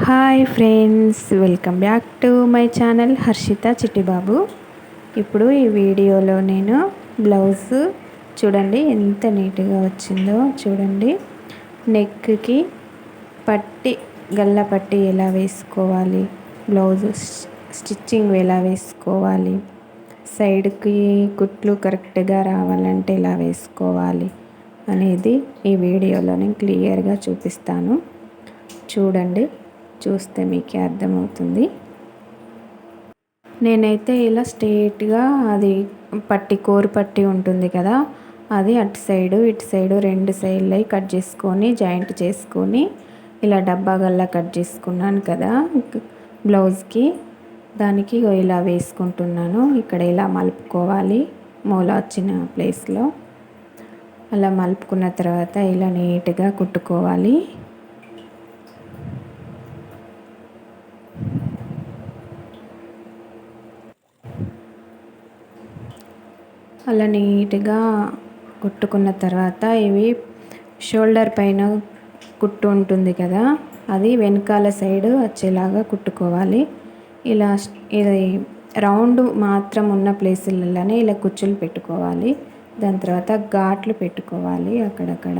Hi friends, welcome back to my channel Harshitha Chittibabu. ఇప్పుడు ఈ వీడియోలో నేను బ్లౌజ్ చూడండి ఎంత నీట్గా వచ్చిందో చూడండి. నెక్కి పట్టి గల్ల పట్టి ఎలా వేసుకోవాలి, బ్లౌజ్ స్టిచ్చింగ్ ఎలా వేసుకోవాలి, సైడ్కి కుట్లు కరెక్ట్గా రావాలంటే ఎలా వేసుకోవాలి అనేది ఈ వీడియోలో నేను క్లియర్గా చూపిస్తాను. చూడండి, చూస్తే మీకే అర్థమవుతుంది. నేనైతే ఇలా స్ట్రేట్గా అది పట్టి కోరు పట్టి ఉంటుంది కదా, అది అటు సైడు ఇటు సైడు రెండు సైడ్లు కట్ చేసుకొని జాయింట్ చేసుకొని ఇలా డబ్బా గల్లా కట్ చేసుకున్నాను కదా బ్లౌజ్కి. దానికి ఇలా వేసుకుంటున్నాను. ఇక్కడ ఇలా మలుపుకోవాలి, మూల వచ్చిన ప్లేస్లో అలా మలుపుకున్న తర్వాత ఇలా నీట్గా కుట్టుకోవాలి. అలా నీట్గా కుట్టుకున్న తర్వాత ఇవి షోల్డర్ పైన కుట్టు ఉంటుంది కదా, అది వెనకాల సైడ్ వచ్చేలాగా కుట్టుకోవాలి. ఇలా ఇది రౌండ్ మాత్రం ఉన్న ప్లేసులలోనే ఇలా కుచ్చులు పెట్టుకోవాలి. దాని తర్వాత ఘాట్లు పెట్టుకోవాలి. అక్కడక్కడ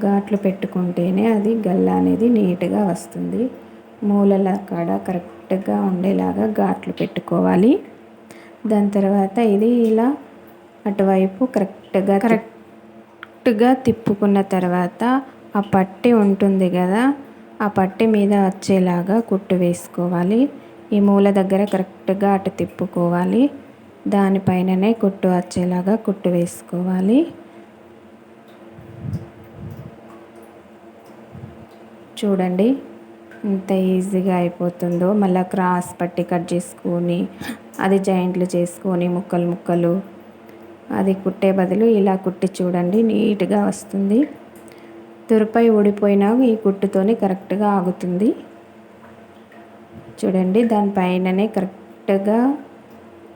ఘాట్లు పెట్టుకుంటేనే అది గల్ల అనేది నీట్గా వస్తుంది. మూలల కాడ కరెక్ట్గా ఉండేలాగా ఘాట్లు పెట్టుకోవాలి. దాని తర్వాత ఇది ఇలా అటువైపు కరెక్ట్గా తిప్పుకున్న తర్వాత ఆ పట్టి ఉంటుంది కదా, ఆ పట్టి మీద వచ్చేలాగా కుట్టు వేసుకోవాలి. ఈ మూల దగ్గర కరెక్ట్గా అటు తిప్పుకోవాలి. దానిపైననే కుట్టు వచ్చేలాగా కుట్టు వేసుకోవాలి. చూడండి ఎంత ఈజీగా అయిపోతుందో. మళ్ళీ క్రాస్ పట్టి కట్ చేసుకొని అది జాయింట్లు చేసుకొని ముక్కలు ముక్కలు అది కుట్టే బదులు ఇలా కుట్టి చూడండి, నీట్గా వస్తుంది. తురుపై ఊడిపోయినా ఈ కుట్టుతోని కరెక్ట్గా ఆగుతుంది. చూడండి, దానిపైననే కరెక్ట్గా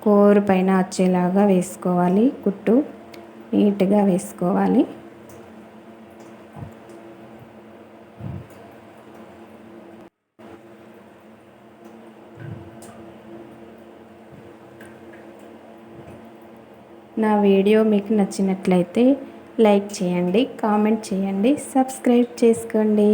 కోరు పైన వచ్చేలాగా వేసుకోవాలి. కుట్టు నీట్గా వేసుకోవాలి. నా వీడియో మీకు నచ్చినట్లయితే లైక్ చేయండి, కామెంట్ చేయండి, సబ్స్క్రైబ్ చేసుకోండి.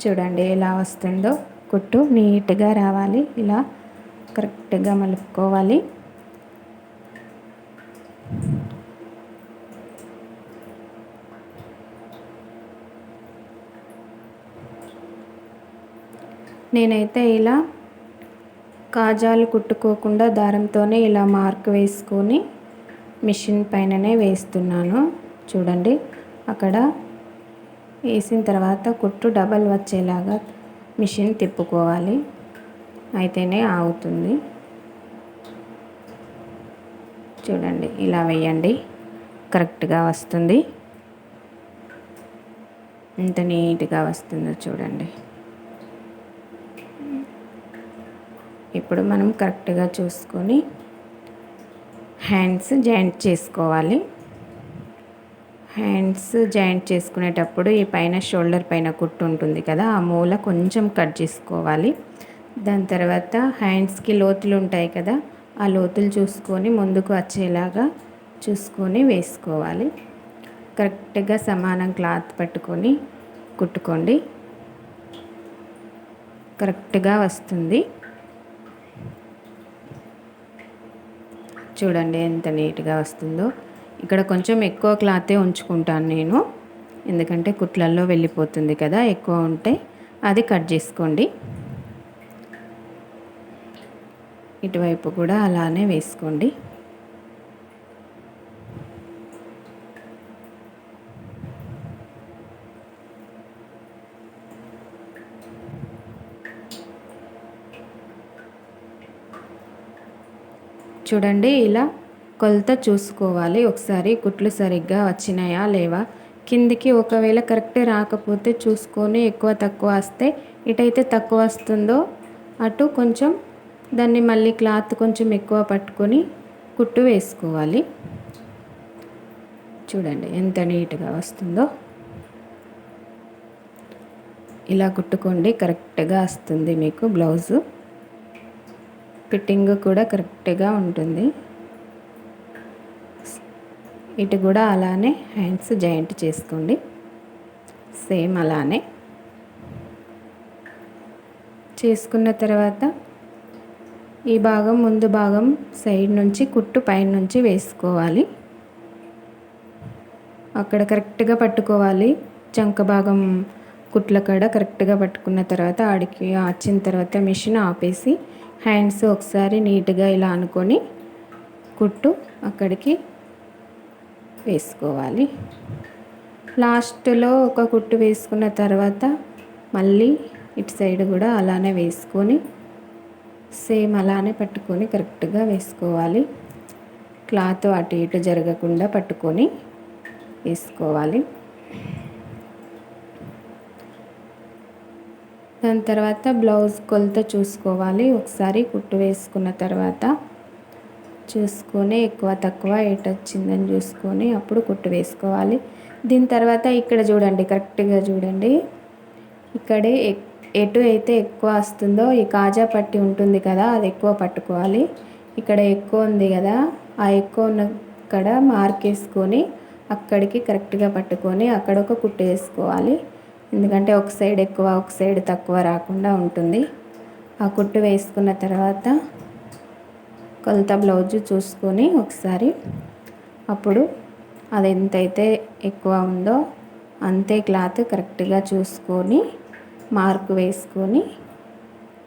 చూడండి ఎలా వస్తుందో. కుట్టు నీట్గా రావాలి. ఇలా కరెక్ట్గా మలుపుకోవాలి. నేనైతే ఇలా కాజాలు కుట్టుకోకుండా దారంతోనే ఇలా మార్క్ వేసుకొని మిషన్ పైననే వేస్తున్నాను. చూడండి, అక్కడ వేసిన తర్వాత కుట్టు డబల్ వచ్చేలాగా మిషన్ తిప్పుకోవాలి, అయితేనే ఆగుతుంది. చూడండి, ఇలా వేయండి, కరెక్ట్గా వస్తుంది. ఎంత నీట్గా వస్తుందో చూడండి. ఇప్పుడు మనం కరెక్ట్గా చూసుకొని హ్యాండ్స్ జాయింట్ చేసుకోవాలి. హ్యాండ్స్ జాయింట్ చేసుకునేటప్పుడు ఈ పైన షోల్డర్ పైన కుట్టు ఉంటుంది కదా, ఆ మూల కొంచెం కట్ చేసుకోవాలి. దాని తర్వాత హ్యాండ్స్కి లోతులు ఉంటాయి కదా, ఆ లోతులు చూసుకొని ముందుకు వచ్చేలాగా చూసుకొని వేసుకోవాలి. కరెక్ట్గా సమానం క్లాత్ పట్టుకొని కుట్టుకోండి, కరెక్ట్గా వస్తుంది. చూడండి ఎంత నీట్గా వస్తుందో. ఇక్కడ కొంచెం ఎక్కువ క్లాతే ఉంచుకుంటాను నేను, ఎందుకంటే కుట్లల్లో వెళ్ళిపోతుంది కదా. ఎక్కువ ఉంటే అది కట్ చేసుకోండి. ఇటువైపు కూడా అలానే వేసుకోండి. చూడండి, ఇలా కొలత చూసుకోవాలి ఒకసారి, కుట్లు సరిగ్గా వచ్చినాయా లేవా. కిందికి ఒకవేళ కరెక్ట్ రాకపోతే చూసుకొని ఎక్కువ తక్కువ వస్తే, ఇటైతే తక్కువ వస్తుందో అటు కొంచెం దాన్ని మళ్ళీ క్లాత్ కొంచెం ఎక్కువ పట్టుకొని కుట్టు వేసుకోవాలి. చూడండి ఎంత నీట్గా వస్తుందో. ఇలా కుట్టుకోండి, కరెక్ట్గా వస్తుంది మీకు బ్లౌజు. ఫిట్టింగ్ కూడా కరెక్ట్గా ఉంటుంది. ఇటు కూడా అలానే హ్యాండ్స్ జాయింట్ చేసుకోండి, సేమ్ అలానే చేసుకున్న తర్వాత ఈ భాగం ముందు భాగం సైడ్ నుంచి కుట్టు పైన నుంచి వేసుకోవాలి. అక్కడ కరెక్ట్గా పట్టుకోవాలి. చంక భాగం కుట్ల కాడ కరెక్ట్గా పట్టుకున్న తర్వాత ఆడికి వచ్చిన తర్వాత మిషన్ ఆపేసి హ్యాండ్స్ ఒకసారి నీట్గా ఇలా అనుకొని కుట్టు అక్కడికి వేసుకోవాలి. లాస్ట్లో ఒక కుట్టు వేసుకున్న తర్వాత మళ్ళీ ఇటు సైడ్ కూడా అలానే వేసుకొని సేమ్ అలానే పట్టుకొని కరెక్ట్గా వేసుకోవాలి. క్లాత్ అటు ఇటు జరగకుండా పట్టుకొని వేసుకోవాలి. దాని తర్వాత బ్లౌజ్ కొలత చూసుకోవాలి. ఒకసారి కుట్టు వేసుకున్న తర్వాత చూసుకొని ఎక్కువ తక్కువ ఎటు వచ్చిందని చూసుకొని అప్పుడు కుట్టు వేసుకోవాలి. దీని తర్వాత ఇక్కడ చూడండి, కరెక్ట్గా చూడండి. ఇక్కడే ఎటు అయితే ఎక్కువ వస్తుందో ఈ కాజా పట్టి ఉంటుంది కదా, అది ఎక్కువ పట్టుకోవాలి. ఇక్కడ ఎక్కువ ఉంది కదా, ఆ ఎక్కువ ఉన్న ఇక్కడ మార్క్ వేసుకొని అక్కడికి కరెక్ట్గా పట్టుకొని అక్కడ ఒక కుట్టు వేసుకోవాలి. ఎందుకంటే ఒక సైడ్ ఎక్కువ ఒక సైడ్ తక్కువ రాకుండా ఉంటుంది. ఆ కుట్టు వేసుకున్న తర్వాత కొలత బ్లౌజ్ చూసుకొని ఒకసారి అప్పుడు అది ఎంతైతే ఎక్కువ ఉందో అంతే క్లాత్ కరెక్ట్గా చూసుకొని మార్కు వేసుకొని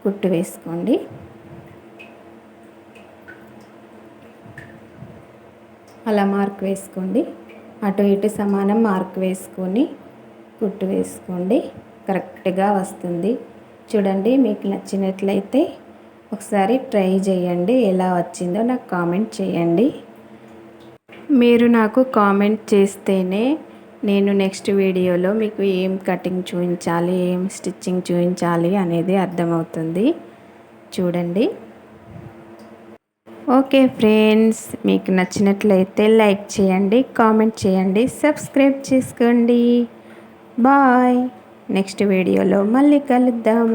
కుట్టు వేసుకోండి. అలా మార్క్ వేసుకోండి. అటు ఇటు సమానం మార్క్ వేసుకొని కుట్టు వేసుకోండి, కరెక్ట్గా వస్తుంది. చూడండి, మీకు నచ్చినట్లయితే ఒకసారి ట్రై చేయండి. ఎలా వచ్చిందో నాకు కామెంట్ చేయండి. మీరు నాకు కామెంట్ చేస్తేనే నేను నెక్స్ట్ వీడియోలో మీకు ఏం కటింగ్ చూపించాలి, ఏం స్టిచ్చింగ్ చూపించాలి అనేది అర్థమవుతుంది. చూడండి. ఓకే ఫ్రెండ్స్, మీకు నచ్చినట్లయితే లైక్ చేయండి, కామెంట్ చేయండి, సబ్స్క్రైబ్ చేసుకోండి. బాయ్. నెక్స్ట్ వీడియోలో మళ్ళీ కలుద్దాం.